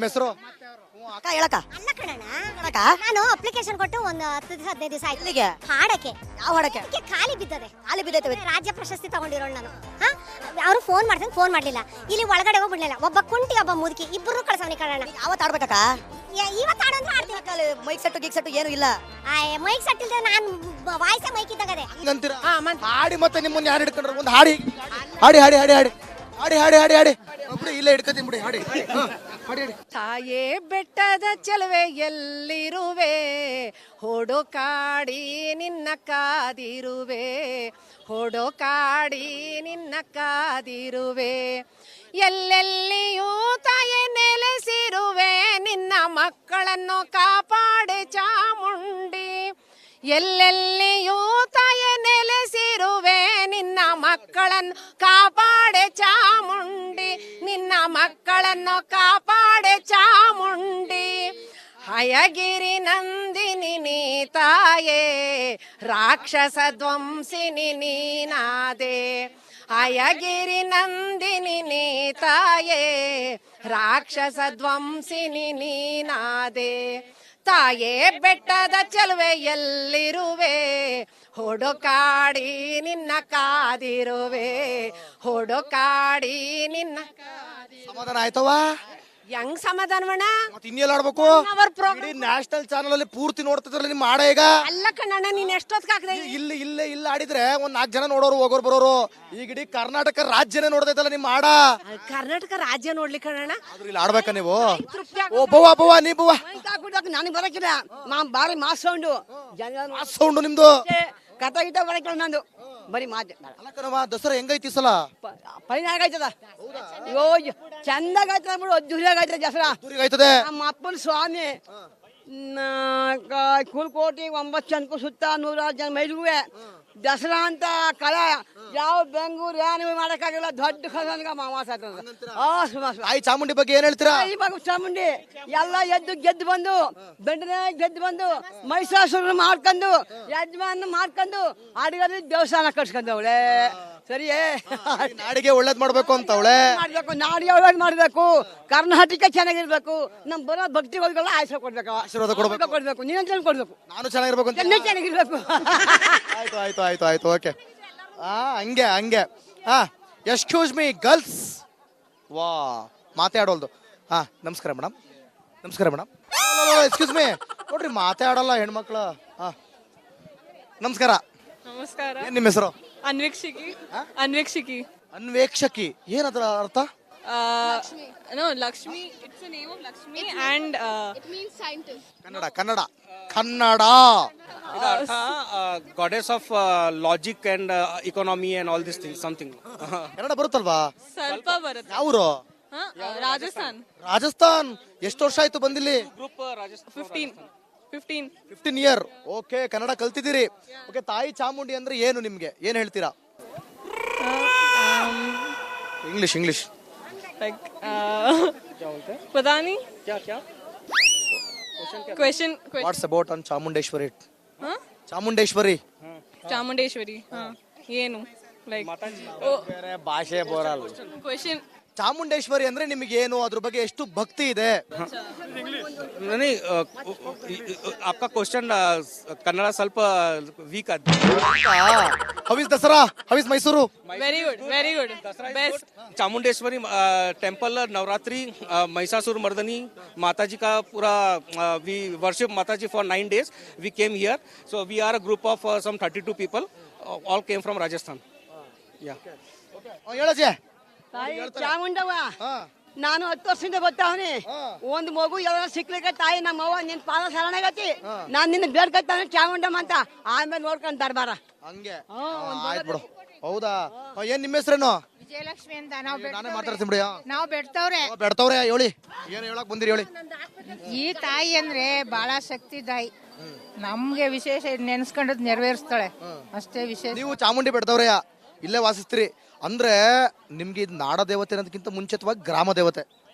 ಹೆಸರು ಅಕ್ಕ ಹೇಳಕ್ಕ ಅಲ್ಲ ಕಣಣ್ಣ, ಅಕ್ಕ ನಾನು ಅಪ್ಲಿಕೇಶನ್ ಕೊಟ್ಟು ಒಂದು 10 ದಿವಸ 15 ದಿವಸ ಆಯ್ತು. ಇಲ್ಲಿಗೆ ಹಾಡಕ್ಕೆ ಯಾವ ಹಾಡಕ್ಕೆ ಅದಕ್ಕೆ ಖಾಲಿ ಬಿದ್ದದೆ. ಖಾಲಿ ಬಿದ್ದೈತೆ ರಾಜ್ಯ ಪ್ರಶಸ್ತಿ ತಗೊಂಡಿರೋಳು ನಾನು. ಅವ್ರು ಫೋನ್ ಮಾಡ್ತೀನಿ, ಫೋನ್ ಮಾಡ್ಲಿಲ್ಲ. ಇಲ್ಲಿ ಒಳಗಡೆ ಹೋಗ್ಬಿಡ್ಲಿಲ್ಲ. ಒಬ್ಬ ಕುಂಟಿ ಒಬ್ಬ ಮುದುಕಿ ಇಬ್ಬರು ಕಳ್ಸವನಿ ಕಣಣ್ಣ. ಯಾವತ್ತು ಆಡ್ಬೇಕಕ್ಕ ಇವತ್ತು ಹಾಡು ಅಂದ್ರೆ ಆಡ್ತೀನಿ. ಮೈಕ್ ಸೆಟ್ಟು ಗೀಕ್ ಸೆಟ್ಟು ಏನು ಇಲ್ಲ ಮೈಕ್ ಸಟ್ಟಿಲ್ದೆ ನಾನು ವಾಯ್ಸೇ ಮೈಕ್ ಇದ್ದಾಗದೆ. ಹಂಗಂತೀರಾ? ಹಾಡಿ ಮತ್ತೆ ನಿಮ್ಮನ್ನ ಯಾರು ಹಿಡ್ಕೊಂಡ್ರು? ಒಂದು ಹಾಡಿ ಹಾಡಿ ಹಾಡಿ ಹಾಡಿ ಹಾಡಿ ಹಾಡಿ ಹಾಡಿ ಹಾಡಿ ಹಾಡಿ ಬಿಡಿ, ಇಲ್ಲೇ ಹಿಡ್ಕೊತೀನಿ ಬಿಡಿ. ಹಾಡಿ ಹಾಡಿ ಹಾಡಿ. ತಾಯೇ ಬೆಟ್ಟದ ಚೆಲುವೆ ಎಲ್ಲಿರುವೆ, ಹುಡುಕಾಡಿ ನಿನ್ನ ಕಾದಿರುವೆ, ಹುಡುಕಾಡಿ ನಿನ್ನ ಕಾದಿರುವೆ. ಎಲ್ಲೆಲ್ಲಿಯೂ ತಾಯೇ ನೆಲೆಸಿರುವೆ, ನಿನ್ನ ಮಕ್ಕಳನ್ನು ಕಾಪಾಡೆ ಚಾಮುಂಡಿ. ಎಲ್ಲೆಲ್ಲಿಯೂ ತಾಯೇ ನೆಲೆಸಿರುವೆ, ನಿನ್ನ ಮಕ್ಕಳನ್ನು ಕಾಪಾಡೆ ಚಾಮುಂಡಿ, ನಿನ್ನ ಮಕ್ಕಳನ್ನು ಕಾಪಾಡೆ ಚಾಮುಂಡಿ. ಹಯಗಿರಿ ನಂದಿನಿ ನೀ ತಾಯೇ, ರಾಕ್ಷಸ ಧ್ವಂಸಿನಿ ನೀನಾದೆ. ಹಯಗಿರಿ ನಂದಿನಿ ನೀ ತಾಯೇ, ರಾಕ್ಷಸ ಧ್ವಂಸಿನಿ ನೀನಾದೆ. ತಾಯೇ ಬೆಟ್ಟದ ಚೆಲುವೆ ಎಲ್ಲಿರುವೆ, ಹುಡುಕಾಡಿ ನಿನ್ನ ಕಾದಿರುವೆ, ಹುಡುಕಾಡಿ ನಿನ್ನ ಸಮಾಧಾನ ಆಯ್ತವಾ? ಹೆಂಗ್ ಸಮಾಧಾನವಣ್ಣ? ಮತ್ತೆ ಇನ್ನೆಲ್ಲ ಆಡ್ಬೇಕು? ನ್ಯಾಷನಲ್ ಚಾನಲ್ ಅಲ್ಲಿ ಪೂರ್ತಿ ನೋಡ್ತಿದ್ರಲ್ಲ ನಿಮ್ಮ ಹಾಡ ಈಗ. ಅಲ್ಲ ಕಣ್ಣಣ್ಣ, ನೀನ್ ಎಷ್ಟೊತ್ತಿಗೆ ಹಾಕ್ದೆ? ಇಲ್ಲಿ ಇಲ್ಲೇ ಇಲ್ಲ ಆಡಿದ್ರೆ ಒಂದ್ 4 ಜನ ನೋಡೋರು ಹೋಗೋರು ಬರೋರು. ಈಗ ಇಡೀ ಕರ್ನಾಟಕ ರಾಜ್ಯನೇ ನೋಡ್ದೈತಲ್ಲ ನಿಮ್ಮ ಹಾಡ. ಕರ್ನಾಟಕ ರಾಜ್ಯ ನೋಡ್ಲಿ ಕಣ್ಣಣ್ಣ. ಆದ್ರೂ ಇಲ್ಲಿ ಆಡ್ಬೇಕ ನೀವು? ಓ ಬವ್ವ ಬವ್ವ ನೀ ಬವ್ವ. ನನಗೆ ಬರಕಿಲ್ಲ, ನಾ ಬಾರಿ ಮಾಸ್ ಸೌಂಡು ಸೌಂಡು ನಿಮ್ದು. ಕಥ ಗಿಟ ಬರಕಿಲ್ಲ ನಂದು, ಬರೀ ಮಾತು. ಅಲ್ಲ ಕಣವ್ವ, ದಸರಾ ಹೆಂಗೈತಿ ಈ ಸಲ? ಫೈನ್ ಆಗೈತದ. ಅಯ್ಯೋ ಚಂದಾಗ ಆಯ್ತದ ಬಿಡು, ಅದ್ದೂರಿಯಾಗ ಆಯ್ತದ ದಸರಾ. ಆಯ್ತದೆ. ನಮ್ಮ ಅಪ್ಪನ ಸ್ವಾಮಿ ಕುಲ್ಕೋಟಿ 9 ಜನಕ್ಕೂ ಸುತ್ತ 100 ಜನ ಮೈಲಿಗುವೆ ದಸರಾ ಅಂತ ಕಳೆ ಯಾವ ಬೆಂಗಳೂರು ಏನು ಮಾಡಕ್ಕಾಗಿಲ್ಲ. ದೊಡ್ಡ ಕಸನ್ಗ ಮಾಮಾಸ ತಾಯಿ ಚಾಮುಂಡಿ ಬಗ್ಗೆ ಏನ್ ಹೇಳ್ತೀರಾ? ಇವಾಗ ಚಾಮುಂಡಿ ಎಲ್ಲ ಗೆದ್ದು ಬಂದು ಬೆಂಡನೆ ಗೆದ್ದು ಬಂದು ಮಹಿಷಾಸುರ ಮಾಡ್ಕೊಂಡು ಯಜಮಾನ ಮಾಡ್ಕೊಂಡು ಅಡಿಗೆ ದೇವಸ್ಥಾನ ಕಟ್ಸ್ಕೊಂಡು ಅವಳೆ. ಸರಿಯೇ, ನಾಡಿಗೆ ಒಳ್ಳೇದ್ ಮಾಡ್ಬೇಕು ಅಂತ ಅವಳೆ ಮಾಡ್ಬೇಕು, ನಾಡಿಗೆ ಒಳ್ಳೇದ್ ಮಾಡ್ಬೇಕು, ಕರ್ನಾಟಕ ಚೆನ್ನಾಗಿರ್ಬೇಕು, ನಮ್ ಬರೋ ಭಕ್ತಿಗಳಿಗೆಲ್ಲ ಆಶ್ರಯ ಕೊಡ್ಬೇಕು, ಆಶೀರ್ವಾದ ಕೊಡ್ಬೇಕು. ನೀನು ಕೊಡ್ಬೇಕು, ನಾನು ಚೆನ್ನಾಗಿರ್ಬೇಕು ಅಂತ. ಚೆನ್ನಾಗಿರ್ಬೇಕು. ಆಯ್ತು ಆಯ್ತು ಆಯ್ತು ಆಯ್ತು ಓಕೆ. ಹಂಗೆ ಹಂಗೆ. Excuse me girls. ವಾ ಮಾತಾಡೋಲ್ದು. ನಮಸ್ಕಾರ ಮೇಡಮ್. ನಮಸ್ಕಾರ ಮೇಡಮ್. ಎಕ್ಸ್ಕ್ಯೂಸ್ ಮೀ, ನೋಡ್ರಿ ಮಾತಾಡಲ್ಲ ಹೆಣ್ಮಕ್ಳು. ನಮಸ್ಕಾರ. ನಮಸ್ಕಾರ. ಏನ್ ನಿಮ್ಮ ಹೆಸರು? ಅನ್ವೇಕ್ಷಕಿ. ಅನ್ವೇಕ್ಷಕಿ. ಅನ್ವೇಕ್ಷಕಿ ಏನದ್ರ ಅರ್ಥ? No, Lakshmi. It's the name of Lakshmi and It means scientist. Kannada Kannada Kannada. Goddess of logic and economy and all these things, something. Kannada ಬರುತ್ತಲ್ವಾ? ಸ್ವಲ್ಪ ಬರುತ್ತೆ. ಯಾವ್ರು? ರಾಜಸ್ಥಾನ್. ರಾಜಸ್ಥಾನ್. ಎಷ್ಟು ವರ್ಷ ಆಯ್ತು ಬಂದಿಲ್ಲಿ? Group Rajasthan. 15 year. Okay, Kannada ಕಲ್ತಿದ್ದೀರಿ. ಓಕೆ, ತಾಯಿ ಚಾಮುಂಡಿ ಅಂದ್ರೆ ಏನು ನಿಮ್ಗೆ? ಏನ್ ಹೇಳ್ತೀರಾ? ಇಂಗ್ಲಿಷ್. like पता नहीं क्या question what's about on Chamundeshwari? हाँ ಚಾಮುಂಡೇಶ್ವರಿ ಚಾಮುಂಡೇಶ್ವರಿ. हाँ ಏನು like ಬೇರೆ ಭಾಷೆ ಬರಲ್ಲ. question ಚಾಮುಂಡೇಶ್ವರಿ ಅಂದ್ರೆ ನಿಮಗೆ ಏನು, ಅದ್ರ ಬಗ್ಗೆ ಎಷ್ಟು ಭಕ್ತಿ ಇದೆ? नहीं आपका क्वेश्चन कन्नड़ ಸ್ವಲ್ಪ ವೀಕ್ ಆದ. How is Dasara? How is Mysuru? very good best. Chamundeshwari temple Navratri Mahishasura Mardini Mataji का पूरा we worship Mataji for 9 days. We came here, so we are a group of some 32 people, all came from Rajasthan. Yeah. ಹೇಳಜೆ. ತಾಯಿ ಚಾಮುಂಡವ್ವ, ನಾನು 10 ವರ್ಷದಿಂದ ಬರ್ತಾವನಿ. ಒಂದು ಮಗು ಎಲ್ಲ ಸಿಕ್ಲಿಕ್ಕೆ ತಾಯಿ ನಮ್ಮವ್ವ ನಿನ್ ಪಾದ ಶರಣಾಗತಿ, ನಾನ್ ನಿನ್ನ ಬೇಡ್ಕೊತಾನೆ ಚಾಮುಂಡಮ್ಮ ಅಂತ. ಆಮೇಲೆ ನೋಡ್ಕೊಂಡು ದರ್ಬಾರ ಹಂಗೆ ಆಯ್ತು ಬಿಡು. ಹೌದಾ? ಏನ್ ನಿಮ್ಮ ಹೆಸರೇನು? ವಿಜಯಲಕ್ಷ್ಮಿ ಅಂತ. ನಾನೇ ಮಾತಾಡ್ತೀನಿ ಬಿಡಿ. ನಾವು ಬೆಡ್ತವ್ರೆ. ಬೆಡ್ತವ್ರೆ ಹೇಳಿ, ಏನ್ ಹೇಳಕ್ ಬಂದಿರಿ ಹೇಳಿ. ಈ ತಾಯಿ ಅಂದ್ರೆ ಬಹಳ ಶಕ್ತಿ ತಾಯಿ, ನಮ್ಗೆ ವಿಶೇಷ ನೆನ್ಸ್ಕೊಂಡದ್ ನೆರವೇರಿಸ್ತಾಳೆ, ಅಷ್ಟೇ ವಿಶೇಷ. ನೀವು ಚಾಮುಂಡಿ ಬೆಡ್ತವ್ರೆ ಇಲ್ಲೇ ವಾಸಿಸ್ತೀರಿ ಅಂದ್ರೆ ನಿಮ್ಗೆ ಇದು ನಾಡ ದೇವತೆ ಅನ್ನೋದಕ್ಕಿಂತ ಮುಂಚಿತವಾಗಿ ಗ್ರಾಮ ದೇವತೆ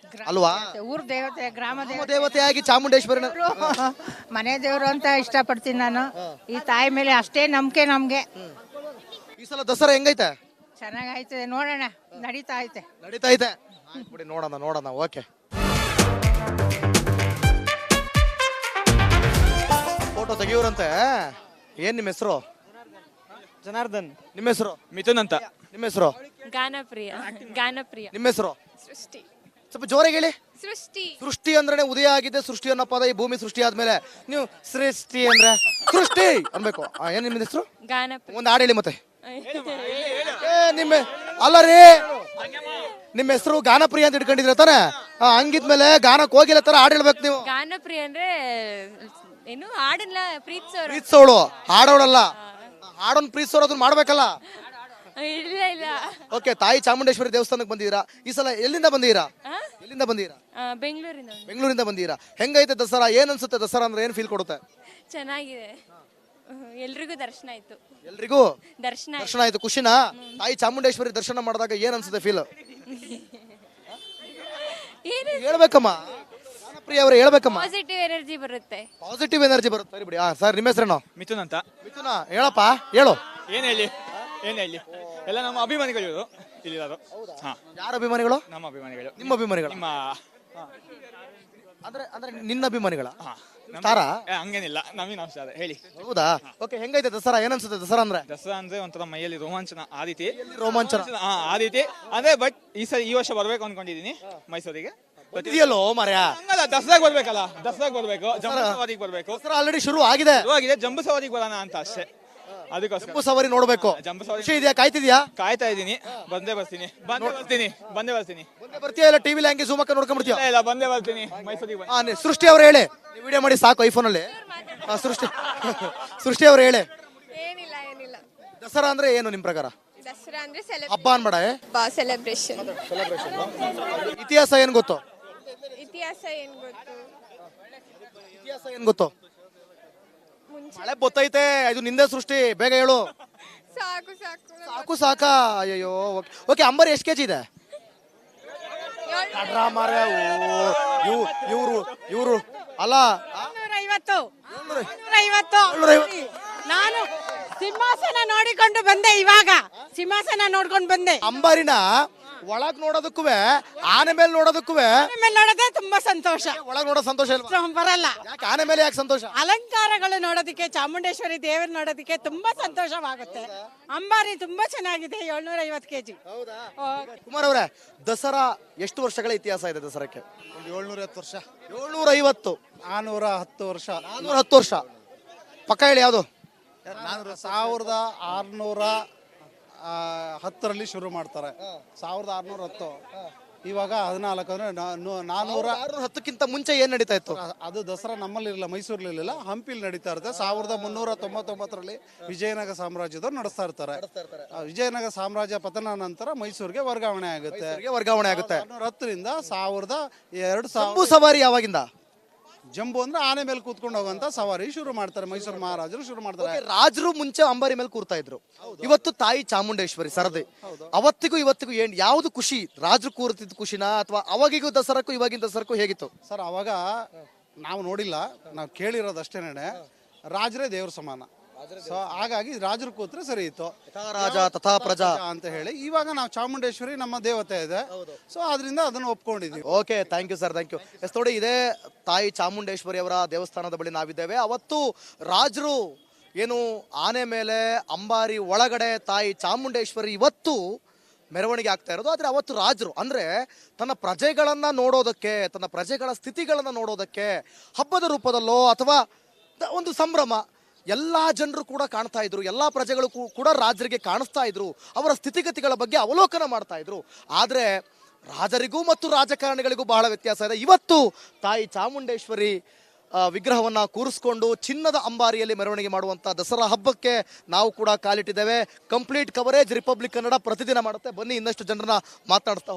ಅಲ್ವಾ? ಊರ್ ದೇವತೆ, ಗ್ರಾಮ ದೇವತೆಯಾಗಿ ಚಾಮುಂಡೇಶ್ವರಿನ ಮನೆ ದೇವ್ರು ಅಂತ ಇಷ್ಟಪಡ್ತೀನಿ ನಾನು. ಈ ತಾಯಿ ಮೇಲೆ ಅಷ್ಟೇ ನಂಬಿಕೆ ನಮ್ಗೆ. ಈ ಸಲ ದಸರಾ ಹೆಂಗೈತೆ? ಚೆನ್ನಾಗೈತೆ, ನೋಡೋಣ. ನಡೀತಾ ಐತೆ. ನೋಡೋಣ. ಓಕೆ. ತೆಗಿಯೋರಂತೆ. ಏನ್ ನಿಮ್ಮ ಹೆಸರು? ಜನಾರ್ದನ್. ನಿಮ್ಮ ಹೆಸರು? ಮಿಥುನ್ ಅಂತ. ನಿಮ್ಮ ಹೆಸರು? ಗಾನಪ್ರಿಯ. ಗಾನಪ್ರಿಯ. ನಿಮ್ಮ ಹೆಸರು? ಸೃಷ್ಟಿ. ಸ್ವಲ್ಪ ಜೋರಾಗಿ ಹೇಳಿ. ಸೃಷ್ಟಿ. ಸೃಷ್ಟಿ ಅಂದ್ರೆ ಉದಯ ಆಗಿದೆ, ಸೃಷ್ಟಿ ಅನ್ನೋ ಪದ ಈ ಭೂಮಿ ಸೃಷ್ಟಿ ಆದ್ಮೇಲೆ ನೀವು ಸೃಷ್ಟಿ ಅಂದ್ರೆ ಸೃಷ್ಟಿ ಅನ್ಬೇಕು. ಏನ್ ನಿಮ್ಮ ಹೆಸರು? ಗಾನಪ್ರಿಯ. ಒಂದು ಹಾಡು ಹೇಳಿ ಮತ್ತೆ. ನಿಮ್ಮ ಅಲ್ಲ ರೀ, ನಿಮ್ಮ ಹೆಸರು ಗಾನಪ್ರಿಯ ಅಂತ ಇಟ್ಕೊಂಡಿದ್ರೆ ತಾನೆ? ಹಂಗಿದ್ಮೇಲೆ ಗಾನಕ್ಕೆ ಹೋಗಿಲ್ಲ ತರ ಹಾಡು ಹೇಳ್ಬೇಕು ನೀವು. ಗಾನಪ್ರಿಯ ಅಂದ್ರೆ ಏನು ಹಾಡನ್ನ ಪ್ರೀತಿಸೋರು. ಪ್ರೀತಿಸೋಳು, ಹಾಡೋಳಲ್ಲ. ಹಾಡೋನ್ ಪ್ರೀತಿಸೋರು ಅದನ್ನ ಮಾಡ್ಬೇಕಲ್ಲ. ಇಲ್ಲ ಇಲ್ಲ. ಓಕೆ, ತಾಯಿ ಚಾಮುಂಡೇಶ್ವರಿ ದೇವಸ್ಥಾನಕ್ಕೆ ಬಂದಿದ್ದೀರಾ. ಈ ಸಲ ಎಲ್ಲಿಂದ ಬಂದಿದ್ದೀರಾ? ಎಲ್ಲಿಂದ ಬಂದಿದ್ದೀರಾ? ಬೆಂಗಳೂರಿಂದ. ಬೆಂಗಳೂರಿಂದ ಬಂದಿದ್ದೀರಾ. ಹೆಂಗೈತೆ ದಸರಾ? ಏನ್ ಅನ್ಸುತ್ತೆ ದಸರಾ ಅಂದ್ರೆ? ಏನ್ ಫೀಲ್ ಕೊಡುತ್ತೆ? ಚೆನ್ನಾಗಿದೆ. ಎಲ್ರಿಗೂ ದರ್ಶನ ಆಯ್ತು. ಎಲ್ರಿಗೂ ದರ್ಶನ ದರ್ಶನ ಆಯ್ತು. ಖುಷಿನಾ? ತಾಯಿ ಚಾಮುಂಡೇಶ್ವರಿ ದರ್ಶನ ಮಾಡಿದಾಗ ಏನ್ ಅನ್ಸುತ್ತೆ ಫೀಲ್? ಹೇಳ್ಬೇಕಮ್ಮ, ಪ್ರಿಯ ಅವ್ರೆ ಹೇಳ್ಬೇಕಮ್ಮ. ಪಾಸಿಟಿವ್ ಎನರ್ಜಿ ಬರುತ್ತೆ. ಪಾಸಿಟಿವ್ ಎನರ್ಜಿ ಬರುತ್ತೆ. ಸರಿ ಬಿಡಿ. ಸರ್ ನಿಮ್ಮ ಹೆಸರೇನು? ಮಿಥುನ್ ಅಂತ. ಮಿಥುನ, ಹೇಳಪ್ಪ ಹೇಳು. ಏನ್ ಹೇಳಿ ಎಲ್ಲ ನಮ್ಮ ಅಭಿಮಾನಿಗಳು ಇವರು ಇಲ್ಲಿರೋದು. ಹಾ, ಯಾರ ಅಭಿಮಾನಿಗಳು? ನಮ್ಮ ಅಭಿಮಾನಿಗಳು. ನಿಮ್ಮ ಅಭಿಮಾನಿಗಳು? ನಿಮ್ಮ ಅಂದ್ರೆ ಅಂದ್ರೆ ನಿನ್ನ ಅಭಿಮಾನಿಗಳ? ಹಾ, ತಾರಾ? ಹಂಗೇನಿಲ್ಲ, ನಮಗೆ ನಾವು ಸ್ಟಾರ್. ಹೇಳಿ. ಹೌದಾ? ಓಕೆ, ಹೆಂಗೈತೆ ದಸರಾ? ಏನ್ ಅನ್ಸುತ್ತೆ ದಸರಾ ಅಂದ್ರೆ? ದಸರಾ ಅಂದ್ರೆ ಒಂಥರ ಮೈಯಲ್ಲಿ ರೋಮಾಂಚನ ಆ ರೀತಿ. ರೋಮಾಂಚನ ಆ ರೀತಿ ಅದೇ. ಬಟ್ ಈ ವರ್ಷ ಬರ್ಬೇಕು ಅನ್ಕೊಂಡಿದೀನಿ ಮೈಸೂರಿಗೆ. ಇದೆಯಲ್ಲೋ ಮಾರ್ಯ. ಹಂಗಲ್ಲ, ದಸರಾಗ್ ಬರ್ಬೇಕಲ್ಲ, ದಸರಾಗ್ ಬರ್ಬೇಕು, ಜಂಬೂ ಸವಾರಿಗೆ ಬರ್ಬೇಕು. ದಸರಾ ಆಲ್ರೆಡಿ ಶುರು ಆಗಿದೆ. ಜಂಬೂ ಸವಾರಿಗೆ ಬರೋಣ ಅಂತ ಅಷ್ಟೇ. ಅದಕ್ಕೋಸ್ಕರ ಜಂಬೂ ಸವಾರಿ ನೋಡ್ಬೇಕು. ಜಂಬೂ ಸವಾರಿ ಖುಷಿ ಇದೆಯಾ? ಕಾಯ್ತಿದ್ಯಾ? ಕಾಯ್ತಾ ಇದ್ದೀನಿ. ಬಂದೇ ಬರ್ತೀನಿ. ಮುಂದೆ ಬರ್ತೀಯಾ? ಇಲ್ಲ ಟಿವಿಲಿ ಹಂಗೆ ಜೂಮ್ ಹಾಕಿ ನೋಡ್ಕೊಂಡ್ಬಿಡ್ತೀಯಾ? ಇಲ್ಲ, ಬಂದೇ ಬರ್ತೀನಿ ಮೈಸೂರಿಗೆ. ಸೃಷ್ಟಿ ಅವ್ರು ಹೇಳಿ. ನೀವು ವಿಡಿಯೋ ಮಾಡಿ ಸಾಕು ಐಫೋನ್ ಅಲ್ಲಿ. ಸೃಷ್ಟಿ ಅವ್ರು ಹೇಳಿ. ಏನಿಲ್ಲ. ದಸರಾ ಅಂದ್ರೆ ಏನು ನಿಮ್ ಪ್ರಕಾರ? ದಸರಾ ಅಂದ್ರೆ ಹಬ್ಬ ಅನ್ಬೇಡ, ಸೆಲೆಬ್ರೇಷನ್. ಇತಿಹಾಸ ಏನ್ ಗೊತ್ತು? ಇತಿಹಾಸ ಏನ್ ಗೊತ್ತು? ಮಳೆ ಬತ್ತೈತೆ, ಇದು ನಿಂದೆ ಸೃಷ್ಟಿ. ಬೇಗ ಹೇಳು. ಸಾಕು. ಸಾಕಾ? ಅಯ್ಯೋ. ಓಕೆ, ಅಂಬರ್ ಎಷ್ಟು ಕೆಜಿ ಇದೆ? ಇವ್ರು ಅಲ್ಲ 750. ನಾನು ಸಿಂಹಾಸನ ನೋಡಿಕೊಂಡು ಬಂದೆ. ಇವಾಗ ಸಿಂಹಾಸನ ನೋಡ್ಕೊಂಡು ಬಂದೆ. ಅಂಬಾರಿನ ಒಳಗ್ ನೋಡೋದಕ್ಕೂ ಆನೆ ಮೇಲೆ ನೋಡೋದಕ್ಕೂ ನೋಡೋದೇ ತುಂಬಾ ಸಂತೋಷ. ಒಳಗ್ ನೋಡೋ ಸಂತೋಷ ಬರಲ್ಲ. ಯಾಕೆ ಆನೆ ಮೇಲೆ ಯಾಕೆ ಸಂತೋಷ? ಅಲಂಕಾರಗಳು ನೋಡೋದಕ್ಕೆ, ಚಾಮುಂಡೇಶ್ವರಿ ದೇವರು ನೋಡೋದಕ್ಕೆ ತುಂಬಾ ಸಂತೋಷವಾಗುತ್ತೆ. ಅಂಬಾರಿ ತುಂಬಾ ಚೆನ್ನಾಗಿದೆ. 750 kg. ಕುಮಾರ್ ಅವರೇ, ದಸರಾ ಎಷ್ಟು ವರ್ಷಗಳ ಇತಿಹಾಸ ಇದೆ ದಸರಾಕ್ಕೆ? 750 ವರ್ಷ. 750. 410 ವರ್ಷ. 410 ವರ್ಷ. ಪಕ್ಕ ಹೇಳಿ ಯಾವುದು? 1610ರಲ್ಲಿ ಶುರು ಮಾಡ್ತಾರೆ. 1610. ಇವಾಗ 14 ಅಂದ್ರೆ 410ಕ್ಕಿಂತ ಮುಂಚೆ ಏನ್ ನಡೀತಾ ಇತ್ತು? ಅದು ದಸರಾ ನಮ್ಮಲ್ಲಿ ಇರಲಿಲ್ಲ, ಮೈಸೂರಲ್ಲಿಲ್ಲ, ಹಂಪಿಲಿ ನಡೀತಾ ಇರುತ್ತೆ. 1399ರಲ್ಲಿ ವಿಜಯನಗರ ಸಾಮ್ರಾಜ್ಯದವ್ರು ನಡೆಸ್ತಾ ಇರ್ತಾರೆ. ವಿಜಯನಗರ ಸಾಮ್ರಾಜ್ಯ ಪತನ ನಂತರ ಮೈಸೂರಿಗೆ ವರ್ಗಾವಣೆ ಆಗುತ್ತೆ. 1610ರಿಂದ 1200. ಸವಾರಿ ಯಾವಾಗಿಂದ? ಜಂಬೂ ಅಂದ್ರೆ ಆನೆ ಮೇಲೆ ಕೂತ್ಕೊಂಡು ಹೋಗುವಂತ ಸವಾರಿ ಶುರು ಮಾಡ್ತಾರೆ. ಮೈಸೂರು ಮಹಾರಾಜರು ಶುರು ಮಾಡ್ತಾರೆ. ರಾಜರು ಮುಂಚೆ ಅಂಬಾರಿ ಮೇಲೆ ಕೂರ್ತಾ ಇದ್ರು. ಇವತ್ತು ತಾಯಿ ಚಾಮುಂಡೇಶ್ವರಿ ಸರದಿ. ಅವತ್ತಿಗೂ ಇವತ್ತಿಗೂ ಏನ್ ಯಾವ್ದು ಖುಷಿ? ರಾಜರು ಕೂರ್ತಿದ್ ಖುಷಿನಾ ಅಥವಾ ಅವಾಗಿಗೂ ದಸರಾಕ್ಕೂ ಇವಾಗಿನ ದಸರಾಕ್ಕೂ ಹೇಗಿತ್ತು? ಸರ್, ಅವಾಗ ನಾವು ನೋಡಿಲ್ಲ, ನಾವು ಕೇಳಿರೋದಷ್ಟೇನೆ. ರಾಜರೇ ದೇವ್ರ ಸಮಾನ. ಸೊ ಹಾಗಾಗಿ ರಾಜರು ಕೂತ್ರೆ ಸರಿ ಇತ್ತು. ರಾಜ ತಥಾ ಪ್ರಜಾ ಅಂತ ಹೇಳಿ ಇವಾಗ ನಾವು ಚಾಮುಂಡೇಶ್ವರಿ ನಮ್ಮ ದೇವತೆ ಇದೆ. ಸೊ ಅದರಿಂದ ಅದನ್ನು ಒಪ್ಕೊಂಡಿದ್ದೀವಿ. Okay, thank you sir, thank you. Yes, ನೋಡಿ, ಇದೇ ತಾಯಿ ಚಾಮುಂಡೇಶ್ವರಿ ಅವರ ದೇವಸ್ಥಾನದ ಬಳಿ ನಾವಿದ್ದೇವೆ. ಅವತ್ತು ರಾಜರು ಏನು ಆನೆ ಮೇಲೆ ಅಂಬಾರಿ ಒಳಗಡೆ ತಾಯಿ ಚಾಮುಂಡೇಶ್ವರಿ ಇವತ್ತು ಮೆರವಣಿಗೆ ಆಗ್ತಾ ಇರೋದು. ಆದ್ರೆ ಅವತ್ತು ರಾಜರು ಅಂದ್ರೆ ತನ್ನ ಪ್ರಜೆಗಳನ್ನ ನೋಡೋದಕ್ಕೆ, ತನ್ನ ಪ್ರಜೆಗಳ ಸ್ಥಿತಿಗಳನ್ನ ನೋಡೋದಕ್ಕೆ ಹಬ್ಬದ ರೂಪದಲ್ಲೋ ಅಥವಾ ಒಂದು ಸಂಭ್ರಮ ಎಲ್ಲಾ ಜನರು ಕೂಡ ಕಾಣ್ತಾ ಇದ್ರು. ಎಲ್ಲಾ ಪ್ರಜೆಗಳು ಕೂಡ ರಾಜರಿಗೆ ಕಾಣಿಸ್ತಾ ಇದ್ರು. ಅವರ ಸ್ಥಿತಿಗತಿಗಳ ಬಗ್ಗೆ ಅವಲೋಕನ ಮಾಡ್ತಾ ಇದ್ರು. ಆದ್ರೆ ರಾಜರಿಗೂ ಮತ್ತು ರಾಜಕಾರಣಿಗಳಿಗೂ ಬಹಳ ವ್ಯತ್ಯಾಸ ಇದೆ. ಇವತ್ತು ತಾಯಿ ಚಾಮುಂಡೇಶ್ವರಿ ವಿಗ್ರಹವನ್ನ ಕೂರಿಸ್ಕೊಂಡು ಚಿನ್ನದ ಅಂಬಾರಿಯಲ್ಲಿ ಮೆರವಣಿಗೆ ಮಾಡುವಂತ ದಸರಾ ಹಬ್ಬಕ್ಕೆ ನಾವು ಕೂಡ ಕಾಲಿಟ್ಟಿದ್ದೇವೆ. ಕಂಪ್ಲೀಟ್ ಕವರೇಜ್ ರಿಪಬ್ಲಿಕ್ ಕನ್ನಡ ಪ್ರತಿದಿನ ಮಾಡುತ್ತೆ. ಬನ್ನಿ, ಇನ್ನಷ್ಟು ಜನರನ್ನ ಮಾತನಾಡಿಸ್ತಾ